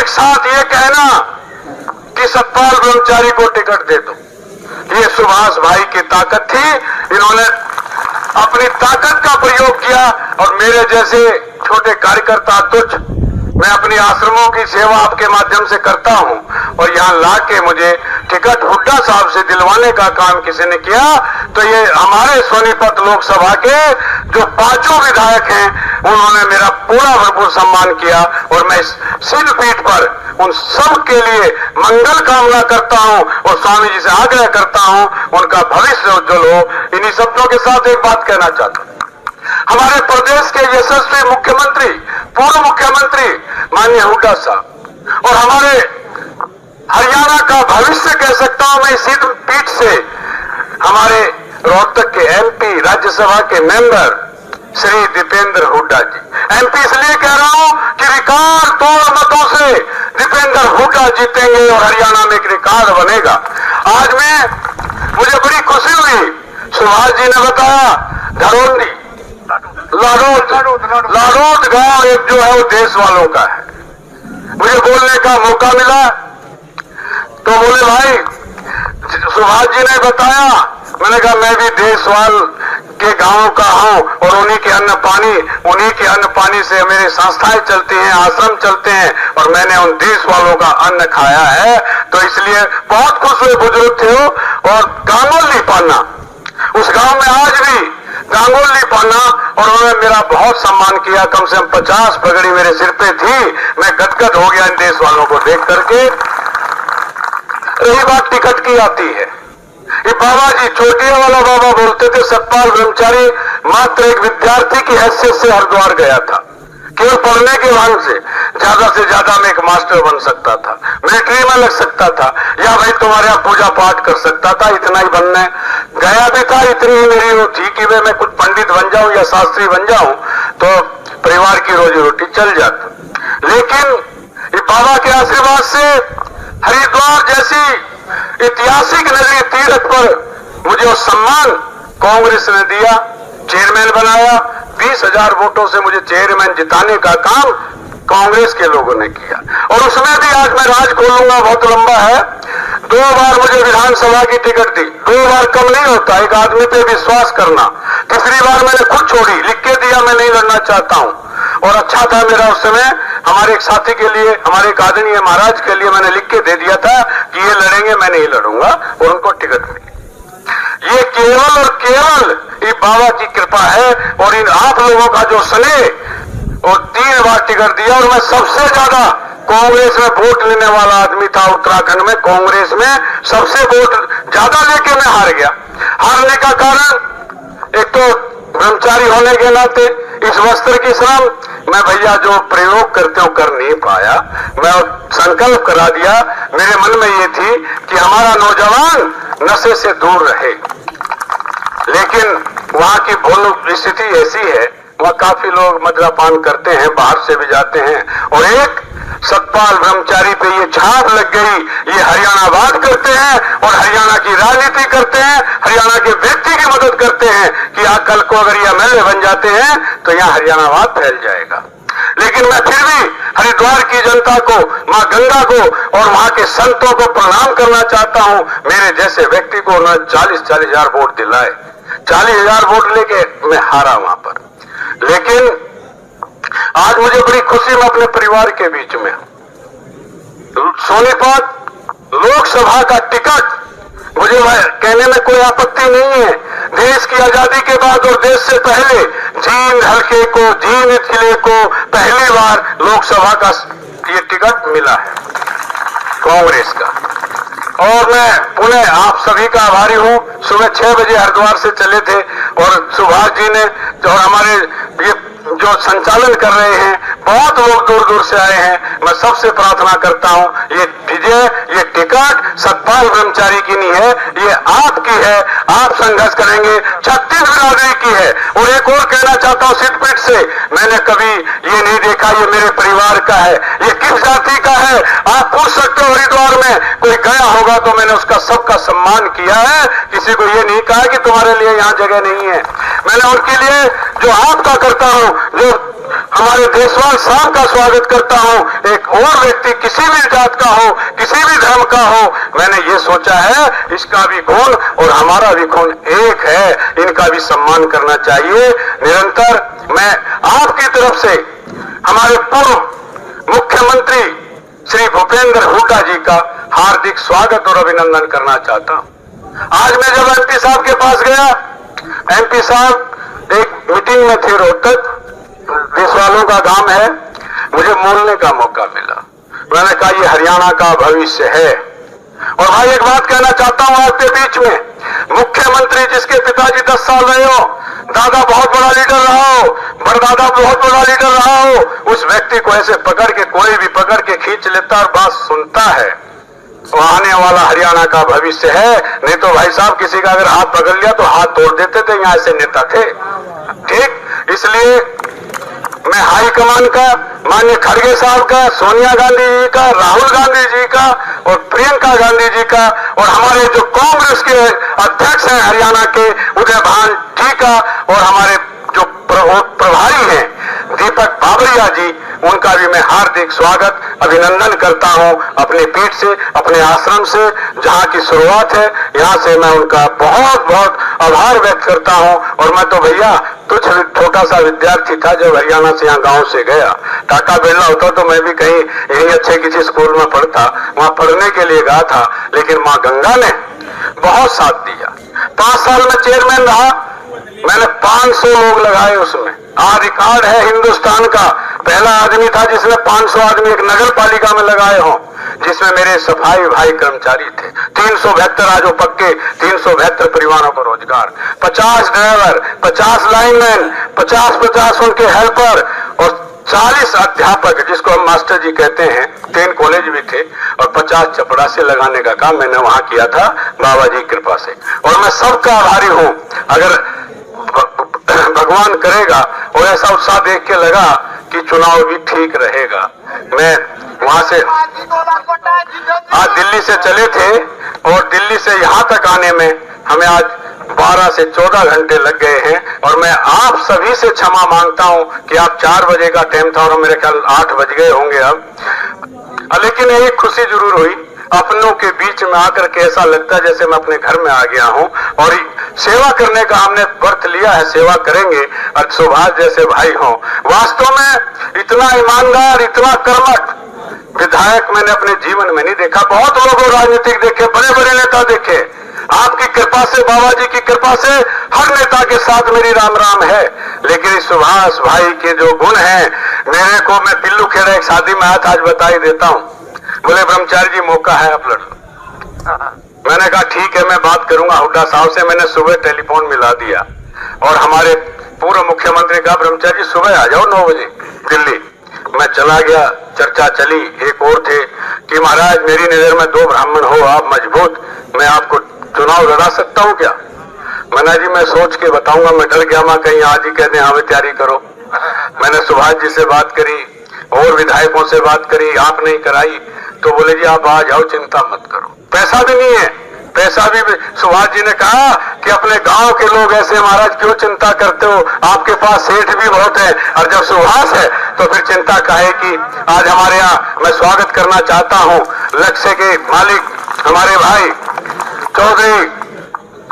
एक साथ ये कहना कि सतपाल ब्रह्मचारी को टिकट दे दो, ये सुभाष भाई की ताकत थी। इन्होंने अपनी ताकत का प्रयोग किया और मेरे जैसे छोटे कार्यकर्ता तुच्छ, मैं अपनी आश्रमों की सेवा आपके माध्यम से करता हूं और यहां लाके मुझे टिकट हुड्डा साहब से दिलवाने का काम किसी ने किया, तो ये हमारे सोनीपत लोकसभा के जो 5 विधायक हैं उन्होंने मेरा पूरा भरपूर सम्मान किया और मैं इस सिद्ध पीठ पर उन सब के लिए मंगल कामना करता हूं और स्वामी जी से आग्रह करता हूं उनका भविष्य उज्जवल हो। इन्हीं शब्दों के साथ एक बात कहना चाहता हूं, हमारे प्रदेश के यशस्वी मुख्यमंत्री, पूर्व मुख्यमंत्री माननीय हुड्डा साहब और हमारे हरियाणा का भविष्य कह सकता हूं मैं इसी पीठ से, हमारे रोहतक के एमपी, राज्यसभा के मेंबर श्री दीपेंद्र हुड्डा जी। एमपी इसलिए कह रहा हूं कि रिकॉर्ड तोड़ मतों से दीपेंद्र हुड्डा जीतेंगे और हरियाणा में एक रिकॉर्ड बनेगा। आज मुझे बड़ी खुशी हुई, सुभाष जी ने बताया धरोंदी लाडोद गांव एक जो है वो देश वालों का है। मुझे बोलने का मौका मिला तो बोले भाई सुभाष जी ने बताया, मैंने कहा मैं भी देशवाल के गांव का हूं और उन्हीं के अन्न पानी से मेरी संस्थाएं चलती हैं, आश्रम चलते हैं और मैंने उन देश वालों का अन्न खाया है, तो इसलिए बहुत खुश हुए। बुजुर्ग थे वो और गांगोली पाना, उस गांव में आज भी गांगोली पाना, और उन्होंने मेरा बहुत सम्मान किया। कम से कम 50 पगड़ी मेरे सिर पे थी, मैं गदगद हो गया इन देश वालों को देख करके। रही बात टिकट की आती है, ये बाबा जी छोटिया वाला बाबा बोलते थे सतपाल ब्रह्मचारी मात्र एक विद्यार्थी की हैसियत से हरिद्वार गया था, केवल पढ़ने के भान से ज्यादा मैं एक मास्टर बन सकता था, मिलिट्री में लग सकता था, या भाई तुम्हारे यहाँ पूजा पाठ कर सकता था, इतना ही बनने गया भी था। इतनी ही मेरी वो थी कि मैं कुछ पंडित बन जाऊं या शास्त्री बन जाऊं तो परिवार की रोजी रोटी चल जाती। लेकिन ये बाबा के आशीर्वाद से हरिद्वार जैसी ऐतिहासिक नगरी तीर्थ पर मुझे वो सम्मान कांग्रेस ने दिया, चेयरमैन बनाया। 20,000 वोटों से मुझे चेयरमैन जिताने का काम कांग्रेस के लोगों ने किया और उसमें भी आज मैं राज खोलूंगा, बहुत लंबा है। 2 बार मुझे विधानसभा की टिकट दी, 2 बार कम नहीं होता एक आदमी पे विश्वास करना। तीसरी बार मैंने खुद छोड़ी, लिख के दिया मैं नहीं लड़ना चाहता हूं और अच्छा था मेरा उस समय, हमारे एक साथी के लिए, हमारे एक आदरणीय महाराज के लिए मैंने लिख के दे दिया था कि ये लड़ेंगे, मैं नहीं लड़ूंगा, और उनको टिकट मिली। ये केवल और केवल ये बाबा की कृपा है और इन आप लोगों का जो स्नेह, और 3 बार टिकट दिया और मैं सबसे ज्यादा कांग्रेस में वोट लेने वाला आदमी था। उत्तराखंड में कांग्रेस में सबसे वोट ज्यादा लेके मैं हार गया। हारने का कारण एक तो ब्रह्मचारी होने के नाते इस वस्त्र की श्रम मैं भैया जो प्रयोग करते हो कर नहीं पाया, मैं संकल्प करा दिया। मेरे मन में ये थी कि हमारा नौजवान नशे से दूर रहे, लेकिन वहां की भौगोलिक स्थिति ऐसी है, वहां काफी लोग मद्यपान करते हैं, बाहर से भी जाते हैं और एक सतपाल ब्रह्मचारी पे ये छाप लग गई, ये हरियाणावाद करते हैं और हरियाणा की राजनीति करते हैं, हरियाणा के व्यक्ति की मदद करते हैं कि कल को अगर ये एमएलए बन जाते हैं तो यहाँ हरियाणावाद फैल जाएगा। लेकिन मैं फिर भी हरिद्वार की जनता को, मां गंगा को और वहां के संतों को प्रणाम करना चाहता हूं। मेरे जैसे व्यक्ति को उन्होंने 40-40 हजार वोट दिलाए, 40,000 वोट लेके मैं हारा वहां पर। लेकिन आज मुझे बड़ी खुशी, मैं अपने परिवार के बीच में सोनीपत लोकसभा का टिकट, मुझे कहने में कोई आपत्ति नहीं है। देश की आजादी के बाद और देश से पहले जींद हल्के को, जींद जिले को पहली बार लोकसभा का ये टिकट मिला है कांग्रेस का, और मैं पुनः आप सभी का आभारी हूं। सुबह 6 बजे हरिद्वार से चले थे और सुभाष जी ने और हमारे ये जो संचालन कर रहे हैं, बहुत लोग दूर दूर से आए हैं। मैं सबसे प्रार्थना करता हूं, ये विजय, ये टिकट सतपाल ब्रह्मचारी की नहीं है, ये आपकी है। आप संघर्ष करेंगे, 36 बिरादरी की है। और एक और कहना चाहता हूं सिद्धपीठ से, मैंने कभी ये नहीं देखा ये मेरे परिवार का है, ये किस जाति का है। आप पूछ सकते हो, हरिद्वार में कोई गया होगा तो मैंने उसका सबका सम्मान किया है, किसी को ये नहीं कहा कि तुम्हारे लिए यहाँ जगह नहीं है। मैंने उनके लिए जो आपका करता हूं, जो हमारे देशवाल साहब का स्वागत करता हूं, एक और व्यक्ति किसी भी जात का हो, किसी भी धर्म का हो, मैंने ये सोचा है इसका भी खून और हमारा भी खून एक है, इनका भी सम्मान करना चाहिए। निरंतर मैं आपकी तरफ से हमारे पूर्व मुख्यमंत्री श्री भूपेंद्र हुड्डा जी का हार्दिक स्वागत और अभिनंदन करना चाहता हूं। आज मैं जब एमपी साहब के पास गया, एमपी साहब एक मीटिंग में थे, रोहतक देशवालों का गांव है, मुझे बोलने का मौका मिला। मैंने कहा ये हरियाणा का भविष्य है। और भाई एक बात कहना चाहता हूं आपके बीच में, मुख्यमंत्री जिसके पिताजी 10 साल रहे हो, दादा बहुत बड़ा लीडर रहा हो, बड़दादा बहुत बड़ा लीडर रहा हो, उस व्यक्ति को ऐसे पकड़ के कोई भी पकड़ के खींच लेता और बात सुनता है, तो आने वाला हरियाणा का भविष्य है। नहीं तो भाई साहब किसी का अगर हाथ पकड़ लिया तो हाथ तोड़ देते थे, यहाँ ऐसे नेता थे। ठीक, इसलिए मैं हाईकमान का, माननीय खड़गे साहब का, सोनिया गांधी जी का, राहुल गांधी जी का और प्रियंका गांधी जी का और हमारे जो कांग्रेस के अध्यक्ष हैं हरियाणा के, उदय भान जी का, और हमारे जो प्रभारी हैं दीपक बाबरिया जी, उनका भी मैं हार्दिक स्वागत अभिनंदन करता हूं। अपनी पीठ से, अपने आश्रम से, जहां की शुरुआत है, यहां से मैं उनका बहुत बहुत आभार व्यक्त करता हूं। और मैं तो भैया तुझ छोटा सा विद्यार्थी था जब हरियाणा से यहाँ गांव से गया। टाटा बिरला होता तो मैं भी कहीं यही अच्छे किसी स्कूल में पढ़ता, वहां पढ़ने के लिए गया था, लेकिन मां गंगा ने बहुत साथ दिया। 5 साल में चेयरमैन रहा, मैंने 500 लोग लगाए उसमें। आज रिकॉर्ड है हिंदुस्तान का, पहला आदमी था जिसने 500 आदमी एक नगर पालिका में लगाए हों, जिसमें मेरे सफाई भाई कर्मचारी थे। 372 आज वो पक्के, 372 परिवारों को रोजगार, 50 ड्राइवर, 50 लाइनमैन, 50 उनके हेल्पर और 40 अध्यापक, जिसको हम मास्टर जी कहते हैं। 3 कॉलेज भी थे और 50 चपरासी लगाने का काम मैंने वहां किया था बाबा जी की कृपा से, और मैं सबका आभारी हूं। अगर भगवान करेगा और ऐसा उत्साह देख के लगा कि चुनाव भी ठीक रहेगा। मैं वहां से आज दिल्ली से चले थे और दिल्ली से यहां तक आने में हमें आज 12 से 14 घंटे लग गए हैं, और मैं आप सभी से क्षमा मांगता हूं कि आप 4 बजे का टाइम था और मेरे ख्याल 8 बज गए होंगे अब। लेकिन एक खुशी जरूर हुई, अपनों के बीच में आकर के ऐसा लगता है जैसे मैं अपने घर में आ गया हूं, और सेवा करने का हमने व्रत लिया है, सेवा करेंगे। और सुभाष जैसे भाई हों, वास्तव में इतना ईमानदार, इतना कर्मठ विधायक मैंने अपने जीवन में नहीं देखा। बहुत लोगों राजनीतिक देखे, बड़े बड़े नेता देखे, आपकी कृपा से, बाबा जी की कृपा से हर नेता के साथ मेरी राम राम है, लेकिन इस सुभाष भाई के जो गुण हैं, मेरे को, मैं पिल्लू खेड़ा एक शादी में आया था, आज बता ही देता हूं। बोले ब्रह्मचारी जी मौका है आप लड़ लो। मैंने कहा ठीक है, मैं बात करूंगा हुड्डा साहब से। मैंने सुबह टेलीफोन मिला दिया और हमारे पूर्व मुख्यमंत्री का, ब्रह्मचारी जी सुबह आ जाओ 9 बजे दिल्ली। मैं चला गया, चर्चा चली। एक और थे कि महाराज मेरी नजर में 2 ब्राह्मण हो, आप मजबूत, मैं आपको चुनाव लड़ा सकता हूं क्या? मैंने जी मैं सोच के बताऊंगा। मैं डर गया, मैं कहीं आज ही कह दें हाँ भाई तैयारी करो। मैंने सुभाष जी से बात करी और विधायकों से बात करी, आप नहीं कराई, तो बोले जी आप आ जाओ, चिंता मत करो। पैसा भी नहीं है, पैसा भी सुभाष जी ने कहा कि अपने गांव के लोग ऐसे महाराज क्यों चिंता करते हो, आपके पास सेठ भी बहुत है, और जब सुभाष है तो फिर चिंता काहे की। आज हमारे यहाँ मैं स्वागत करना चाहता हूँ लक्ष्य के मालिक हमारे भाई चौधरी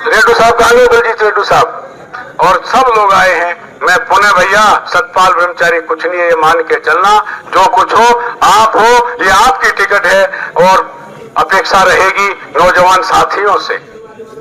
रेड्डू साहब, कहां बलजीत रेड्डू साहब, और सब लोग आए हैं। मैं पुणे भैया सतपाल ब्रह्मचारी कुछ नहीं है, ये मान के चलना, जो कुछ हो आप हो, ये आपकी टिकट है और अपेक्षा रहेगी नौजवान साथियों से।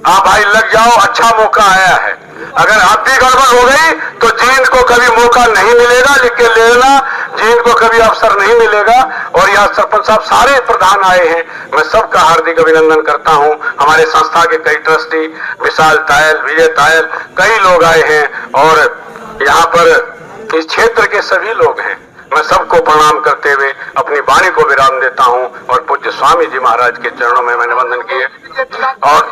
आप भाई लग जाओ, अच्छा मौका आया है। अगर आप भी गड़बड़ हो गई तो जींद को कभी मौका नहीं मिलेगा, लिख के ले लेना, जींद को कभी अवसर नहीं मिलेगा। और यहाँ सरपंच साहब सारे प्रधान आए हैं, मैं सबका हार्दिक अभिनंदन करता हूँ। हमारे संस्था के कई ट्रस्टी, विशाल तायल, विजय तायल, कई लोग आए हैं, और यहाँ पर इस क्षेत्र के सभी लोग हैं। मैं सबको प्रणाम करते हुए अपनी वाणी को विराम देता हूँ और पूज्य स्वामी जी महाराज के चरणों में मैंने वंदन किए। और